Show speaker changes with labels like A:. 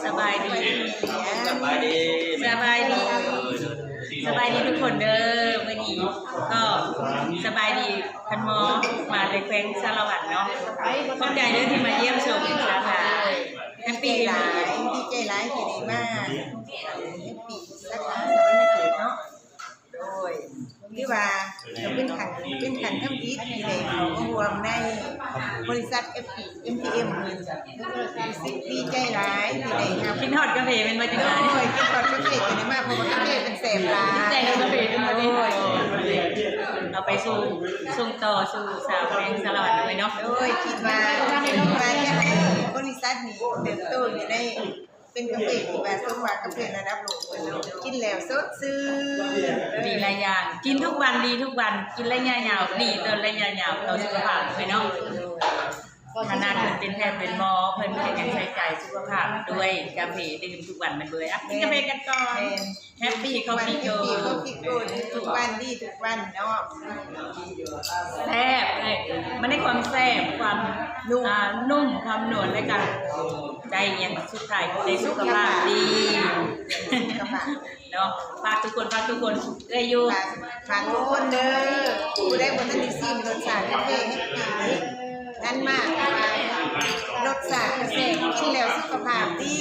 A: สบายดี
B: สบายดี
A: สบายดีสบายดีทุกคนเด้อวันนี้ก็สบายดีพันหมอมาเลยแควงสารวัตรเนาะขอบใจเด้อที่มาเยี่ยมชมสาขาแฮปปี้หลาย
C: ดีใจหลายที่ได้มาแฮปปี้สาขาสวรรค์เขตเนาะโดยที่ว่าเป็นขันทำอิฐที่ได้เขาก็รวมในบริษัท MPM ดีใจหลายที่ได้ครับ
A: กินฮอดกาแฟเป็นมาจังไง
C: โอ้ยกินก่อนกาแฟกันได้มากเพราะว่ากาแฟเป็นแสบหลาย
A: ใจกาแฟเป็นมาจังไงเอาไปส่งต่อสู่สาวแควงสารวัตรด้วยเนาะ
C: โอ้ยคิดว่าจะให้บริษัทนี้เติบโตอยู่ในเป็นกาแฟที่ว่าสมว่ากาแฟระดับโลกกินแล้วสดชื่น
A: ดีหลายอย่างกินทุกวันดีทุกวันกินระยะยาวดีต่อระยะยาวต่อสุขภาพด้วยเนาะขนาดเพิ่นเป็นแพทย์เป็นหมอเพิ่นก็ยังใส่ใจสุขภาพด้วยกาแฟดื่มทุกวันมันเลยอ่ะกินกาแฟกันก่อนแฮปปี้คอฟฟี่โก
C: เขาพิโกนทุกวันดีทุกวันเนาะ
A: แซ่บเลยมันได้ความแซ่บความนุ่มความหนวลและกันใจยังสุดท้ายในสุขภาพดีเนาะฝากทุกคนเลยอยู่
C: ฝากทุกคนเด้อผู้ได้บนทันดีซีมรสชาติกาแฟนั่นมากรสชาติกาแฟกินแล้วสุขภาพดี